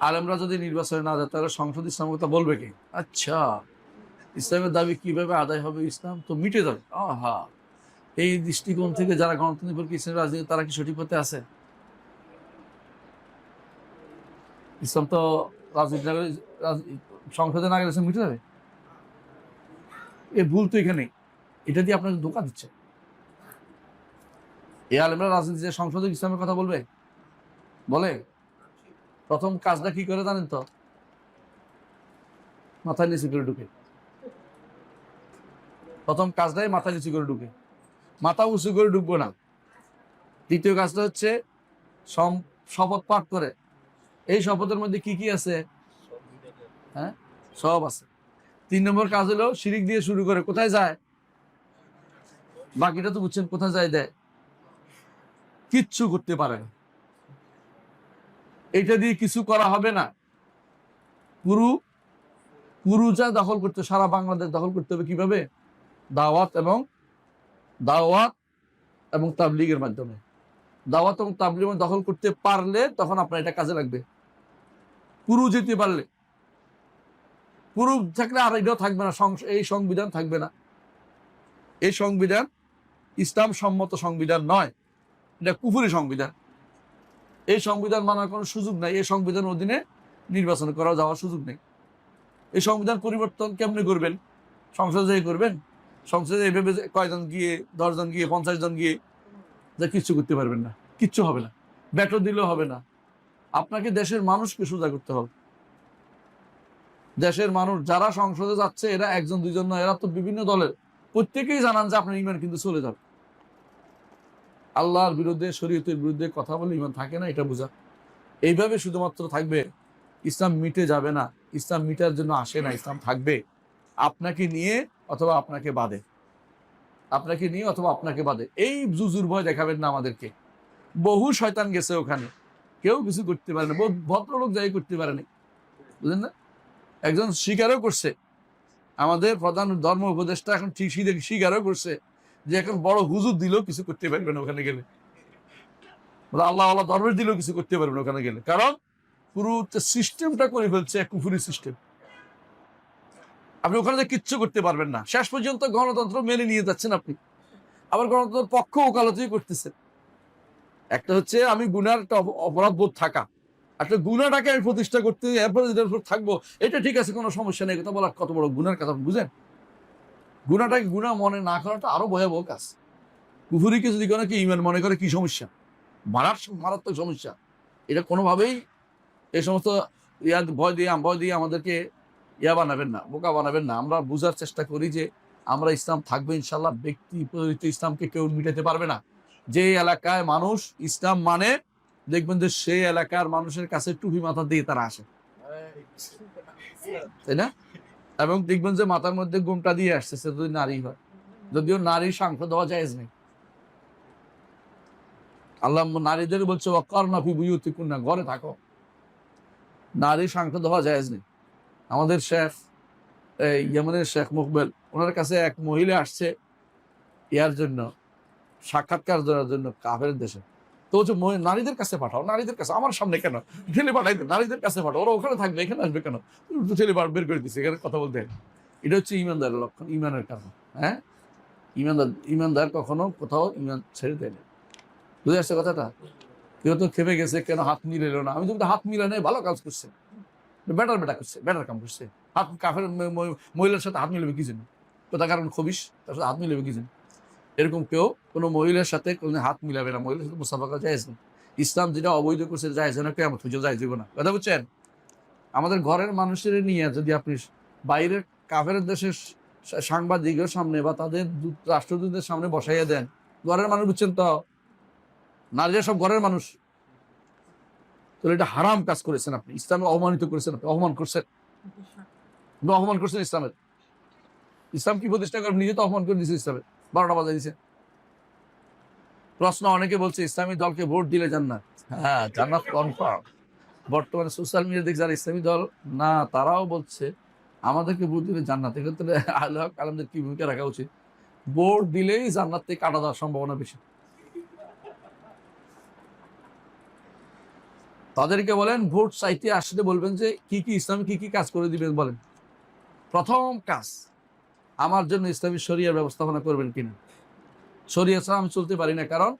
আলেমরা যদি নির্বাচনে না যায় তাহলে সংসদ ইসলামের কথা বলবে কি? আচ্ছা, ইসলামের দাবি কিভাবে আদায় হবে? ইসলাম তো মিটে যাবে। আহা, এই দৃষ্টিকোণ থেকে যারা গণতন্ত্র নির্ভর ইসলামের রাজনীতি, তারা কি সঠিক পথে আছে? ইসলাম তো রাজনীতি না করে, সংসদে না গেলে ইসলাম মিটে যাবে? এ ভুল তো এখানে। এটা দিয়ে আপনাকে ধোঁকা দিচ্ছে। এই আলেমরা রাজনীতি যে সংসদে ইসলামের কথা বলবে, বলে প্রথম কাজটা কি করে জানেন তো? মাথায় নিচু করে ঢুকে। প্রথম কাজটাই মাথা নিচু করে ঢুকে, মাথা উঁচু করে ঢুকবো না। দ্বিতীয় কাজটা হচ্ছে শপথ পাঠ করে। এই শপথের মধ্যে কি কি আছে? হ্যাঁ, সব আছে। 3 নম্বর কাজ হলো শিরিক দিয়ে শুরু করে কোথায় যায়? বাকিটা তো বুঝছেন, কোথায় যায় দেয়? কিচ্ছু করতে পারে না। এটা দিয়ে কিছু করা হবে না। পুরো পুরুজা দখল করতে, সারা বাংলাদেশ দখল করতে হবে কিভাবে? দাওয়াত এবং তাবলীগের মাধ্যমে। দাওয়াত এবং তাবলীগ দখল করতে পারলে তখন আপনার এটা কাজে লাগবে। পুরো যেতে পারলে, পুরো থাকলে আর এটাও থাকবে না, এই সংবিধান থাকবে না। এই সংবিধান ইসলাম সম্মত সংবিধান নয়, এটা কুফরি সংবিধান। এই সংবিধান মানার কোনো সুযোগ নাই। এই সংবিধানের অধীনে নির্বাচন করা যাওয়ার সুযোগ নেই। এই সংবিধান পরিবর্তন কেমনে করবেন? সংসদে করবেন? সংসদে এভাবে কয়জন গিয়ে, 10 জন গিয়ে, 50 জন গিয়ে যা কিচ্ছু করতে পারবেন না, কিচ্ছু হবে না। ব্যাটো দিলেও হবে না। আপনাকে দেশের মানুষকে সোজা করতে হবে। দেশের মানুষ যারা সংসদে যাচ্ছে, এরা 1 জন 2 জন নয়, এরা তো বিভিন্ন দলের। প্রত্যেকেই জানান যে আপনার ইমান কিন্তু চলে যাবে। আল্লাহর বিরুদ্ধে, শরীয়তের বিরুদ্ধে কথা বলে ইমান থাকে না, এটা বোঝা। এইভাবে শুধুমাত্র থাকবে, ইসলাম মিটে যাবে না। ইসলাম মিটার জন্য আসে না, ইসলাম থাকবে আপনাকে নিয়ে অথবা আপনাকে বাদে। আপনাকে নিয়ে অথবা আপনাকে বাদে। এই জুজুর ভয় দেখাবেন না আমাদেরকে। বহু শয়তান গেছে ওখানে, কেউ কিছু করতে পারে না। ভদ্রলোক যাই করতে পারেনি, বুঝলেন না? একজন স্বীকারও করছে, আমাদের প্রধান ধর্ম উপদেষ্টা এখন ঠিক স্বীকারও করছে যে এখন বড় হুজুর দিলেও কিছু করতে পারবে না ওখানে গেলে। আল্লাহ আল্লাহ ধর্মের দিলেও কিছু করতে পারবে না ওখানে গেলে, কারণ পুরো সিস্টেমটা করে ফেলছে এক কুফুরি সিস্টেম। আপনি ওখানে কিচ্ছু করতে পারবেন না। শেষ পর্যন্ত গণতন্ত্র মেনে নিয়ে যাচ্ছেন আপনি, আবার গণতন্ত্রের পক্ষ ওকালতি করতেছেন। একটা হচ্ছে আমি গুনার একটা অপরাধ বোধ থাকা, একটা গুনাটাকে আমি প্রতিষ্ঠা করতে এরপরে যেটার উপর থাকবো, এটা ঠিক আছে, কোনো সমস্যা নেই। কথা বলা কত বড় গুনার কথা বুঝেন? গুনাটাকে গুনা মনে না করাটা আরো ভয়াবহ কাজ। কুফুরিকে যদি কোনো কি ইমান মনে করে, কি সমস্যা? মারাত্মক সমস্যা। এটা কোনোভাবেই এই সমস্ত ভয় দিয়ে আমাদেরকে বানাবেন না, বোকা বানাবেন না। আমরা বুঝার চেষ্টা করি যে আমরা ইসলাম থাকবে ইনশাল্লাহ। ব্যক্তি প্রচলিত ইসলামকে কেউ মিটাতে পারবে না। যে এলাকায় মানুষ ইসলাম মানে, দেখবেন যে সেই এলাকার মানুষের কাছে টুপি মাথা দিয়ে তারা আসে, তাই না? এবং দেখবেন যে মাথার মধ্যে গোমটা দিয়ে আসতেছে যদি নারী হয়, যদিও নারী সাংখ্য দেওয়া জায়েজ নেই। আল্লাহ নারীদের বলছে ওয়াক্কারনা ফি বুয়ুতিকুন্না, ঘরে থাকো। নারী সাংখ্য দেওয়া জায়েজ নেই। আমাদের শেখ, ইয়েমেনের শেখ মুকবেল, ওনার কাছে এক মহিলা আসছে ইয়ার জন্য, সাক্ষাৎকার দেওয়ার জন্য কাফের দেশে। তো হচ্ছে নারীদের কাছে পাঠাও, নারীদের কাছে, আমার সামনে কেন ঠেলে পাঠাই, নারীদের কাছে পাঠাও, ওরা ওখানে থাকবে, এখানে আসবে কেন? ঠেলে বের করে দিচ্ছে, এখানে কথা বলতে। এটা হচ্ছে ইমানদারের লক্ষণ, ইমানের কারণ। হ্যাঁ, ইমানদার কখনো কোথাও ইমান ছেড়ে দেয় না। বুঝে আসছে কথাটা? কেউ তো খেপে গেছে, কেন হাত মিলাইলো না? আমি তো হাত মিলাই নাই, ভালো কাজ করছে, বেটার করছে, বেটার কাম করছে। হাত কাফের মহিলার সাথে হাত মিলাবে কি জন্য? কোথা কারণ খবিস, তার সাথে হাত মিলাবে কি জন্য? এরকম কেউ কোনো মহিলার সাথে কোনো হাত মিলাবে না। মহিলার সাথে মুসাফা করা জায়েজ না। ইসলাম যেটা অবৈধ করছে জায়েজ না, কেমন খুঁজে জায়েজ দিব না। কথা বুঝছেন? আমাদের ঘরের মানুষের নিয়ে যদি আপনি বাইরের কাফের দেশের সাংবাদিকের সামনে বা তাদের রাষ্ট্রদূতদের সামনে বসাইয়া দেন, ঘরের মানুষ, বুঝছেন তো, নারীরা সব ঘরের মানুষ, তাহলে এটা হারাম কাজ করেছেন আপনি। ইসলামে অপমানিত করেছেন, আপনি অপমান করছেন, অপমান করছেন ইসলামের। ইসলাম কি প্রতিষ্ঠা করে? নিজে তো অপমান করে দিচ্ছে ইসলামের, 12টা বাজায় দিচ্ছে। প্রশ্ন অনেকে বলছে ইসলামী দলকে ভোট দিলে জান্নাত। হ্যাঁ, জান্নাত কনফার্ম। বর্তমানে সোশ্যাল মিডিয়া দেখে যারা ইসলামী দল না, তারাও বলছে আমাদেরকে ভোট দিলে জান্নাত। এক্ষেত্রে আহলে হক আলেমদের কি ভূমিকা রাখা উচিত? ভোট দিলেই জান্নাত থেকে কাটা যাওয়ার সম্ভাবনা বেশি। তাদেরকে বলেন ভোট চাইতে আসলে বলবেন যে কি কি ইসলামী কি কি কাজ করে দিবেন বলেন। প্রথম কাজ, আমার জন্য ইসলামী শরিয়ার ব্যবস্থাপনা করবেন কিনা। শরিয়া ছাড়া আমি চলতে পারি না, কারণ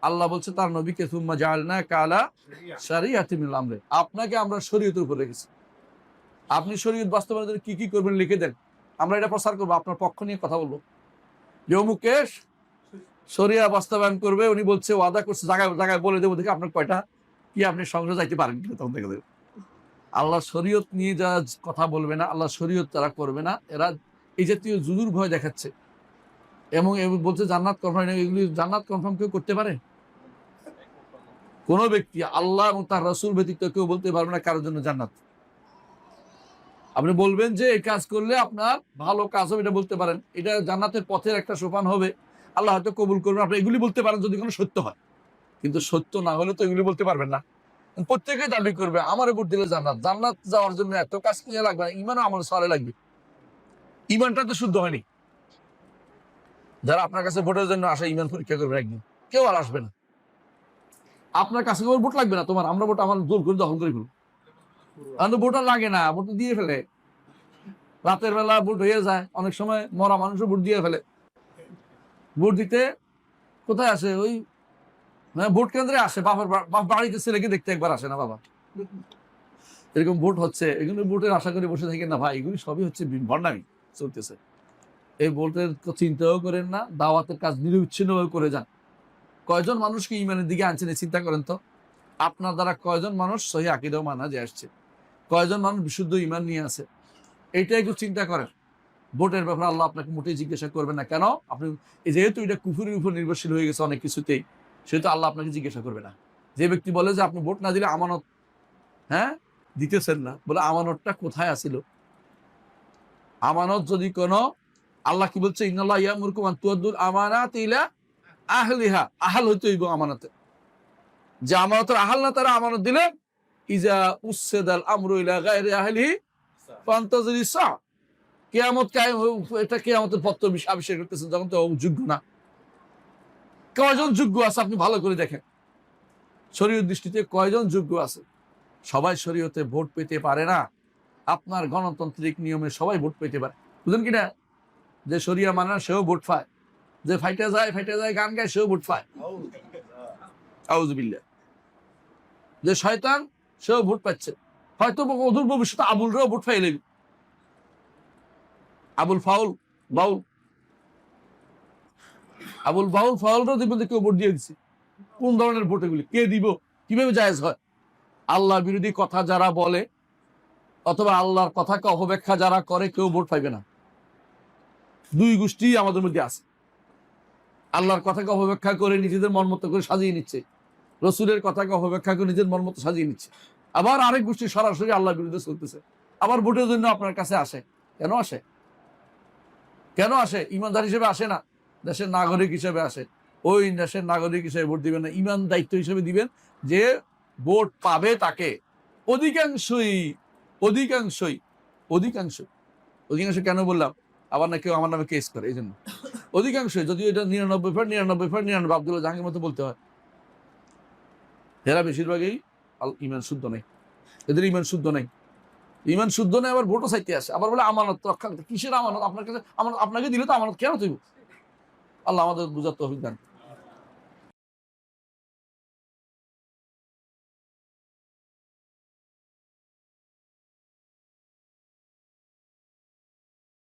আল্লাহ বলছে তার নবীকে সুম্মা জাআলনা কালা শারিআতিন মিনাল আমরি, আপনাকে আমরা শরীয়তের উপর রেখেছি, আপনি শরীয়ত বাস্তবায়নের জন্য কি কি করবেন লিখে দেন, আমরা এটা প্রচার করবো, আপনার পক্ষ নিয়ে কথা বলবো। যে অমুকে শরিয়া বাস্তবায়ন করবে, উনি বলছে ওয়াদা করছে, জায়গায় জায়গায় বলে দেবো, দেখে আপনার কয়টা কি আপনি সংসদে যাইতে পারেন কিনা তখন দেখে দেবে। আল্লাহ শরীয়ত নিয়ে যারা কথা বলবে না, আল্লাহ শরীয়ত তারা করবে না, এরা এই জাতীয় জুজুর ভয় দেখাচ্ছে এবং বলছে জান্নাত কনফার্ম। এগুলি জান্নাত কনফার্ম কেউ করতে পারে? কোন ব্যক্তি আল্লাহ এবং তার রাসূল ব্যতীত কেউ বলতে পারবে না কারোর জন্য জান্নাত। আপনি বলবেন যে এই কাজ করলে আপনার ভালো কাজ হবে, এটা বলতে পারেন, এটা জান্নাতের পথের একটা সোপান হবে, আল্লাহ হয়তো কবুল করবেন, আপনি এগুলি বলতে পারেন যদি কোনো সত্য হয়। কিন্তু সত্য না হলে তো এগুলি বলতে পারবেন না। প্রত্যেকে দাবি করবে আমার ভোট দিলে জান্নাত, জান্নাত যাওয়ার জন্য এত কাজ নিয়ে লাগবে না, ইমানও আমার সরে লাগবে। ইমানটা তো শুদ্ধ হয়নি। যারা আপনার কাছে ভোটের জন্য আসে ইমান পরীক্ষা করবে একদিন, কেউ আর আসবে না। আপনার কাছে কেউ ভোট লাগবে না, তোমার আমরা ভোট আমার জোর করে দখল করে ফেলবো। কিন্তু ভোট আর লাগে না, ভোট দিয়ে ফেলে, রাতের বেলা ভোট হয়ে যায়, অনেক সময় মরা মানুষও ভোট দিয়ে ফেলে। ভোট দিতে কোথায় আসে? ওই ভোট কেন্দ্রে আসে, বাবার বাড়িতে ছেলেকে দেখতে একবার আসে না বাবা। এরকম ভোট হচ্ছে, এগুলো ভোটের আশা করে বসে থাকেন না ভাই, এগুলি সবই হচ্ছে ভণ্ডামি চলতেছে। এই ভোটের চিন্তাও করেন না, দাওয়াতের কাজ নিরবিচ্ছিন্নভাবে করে যান। কয়জন মানুষকে ইমানের দিকে আনছেন চিন্তা করেন তো। আপনার দ্বারা কয়জন মানুষ সহি আকীদা মানা যে আসছে, কয়জন মানুষ বিশুদ্ধ ইমান নিয়ে আছে, এইটা একটু চিন্তা করেন। ভোটের ব্যাপারে আল্লাহ আপনাকে মোটেই জিজ্ঞাসা করবেন না, কেন? আপনি যেহেতু এটা কুফুরের উপর নির্ভরশীল হয়ে গেছে অনেক কিছুতেই, সেহেতু আল্লাহ আপনাকে জিজ্ঞাসা করবে না। যে ব্যক্তি বলে যে আপনি ভোট না দিলে আমানত দিতেছেন না, বলে আমানতটা কোথায় আছিল? আমানত যদি কোনো, আল্লাহ কি বলছে, ইন্নাল্লাহ ইয়ামুরকুম আন তুআদ্দুল আমানাতি ইলা আহলিহা, আহাল হইতে হইব আমানতে। যে আমানতের আহাল না তারা আমানত দিলে, ইজা উসসাদাল আমরু ইলা গায়রি আহলিহি ফান্তাজিরি সা, কিয়ামত কায়েম, এটা কিয়ামতের পত্র আবিষ্কার করতেছে, যখন তো যোগ্য না। কয়জন যোগ্য আছে আপনি ভালো করে দেখেন, শরীয়ত দৃষ্টিতে কয়জন যোগ্য আছে? সবাই শরীয়তে ভোট পেতে পারে না। আপনার গণতান্ত্রিক নিয়মে সবাই ভোট পেতে পারে, বুঝলেন কিনা? যে শরিয়া মানে সেও ভোট পায়, যে ফাইটা যায় গান গায় সেও ভোট পায়, আউযুবিল্লাহ। যে শয়তান সেও ভোট পাচ্ছে, হয়তো অদূর ভবিষ্যতে আবুলরাও ভোট পাইলে, আবুল ফাউলরাও দেখবেন কেউ ভোট দিয়ে দিচ্ছে। কোন ধরনের ভোট এগুলি? কে দিব? কিভাবে জায়েজ হয়? আল্লাহ বিরোধী কথা যারা বলে অথবা আল্লাহর কথাকে অপব্যাখ্যা যারা করে, কেউ ভোট পাইবে না। দুই গোষ্ঠী আমাদের মধ্যে আছে, আল্লাহর কথাকে অপব্যাখ্যা করে নিজেদের মন মতো করে সাজিয়ে নিচ্ছে, রসুলের কথাকে অপব্যাখ্যা করে নিজের মন মতো সাজিয়ে নিচ্ছে। আবার আরেক গোষ্ঠী সরাসরি আল্লাহর বিরুদ্ধে চলতেছে, আবার ভোটের জন্য আপনার কাছে আসে। কেন আসে? ইমানদার হিসেবে আসে না, দেশের নাগরিক হিসেবে আসে। ওই দেশের নাগরিক হিসেবে ভোট দিবেন না, ইমান দায়িত্ব হিসেবে দিবেন, যে ভোট পাবে তাকে অধিকাংশ কেন বললাম, আবার না কেউ আমার নামে কেস করে, এই জন্য অধিকাংশই, যদিও এটা 99% আব্দুল্লাহ জাহাঙ্গীর মতো বলতে হয়, এরা বেশিরভাগই ইমান শুদ্ধ নেই, এদের ইমান শুদ্ধ নেই। ইমান শুদ্ধ নেই, আবার ভোটও চাইতে আসে, আবার বলে আমানত রক্ষা। কিসের আমানত? আপনার কাছে আমানত আপনাকে দিলে তো আমানত কেন তুই? আল্লাহ আমাদের বুঝার তৌফিক দান।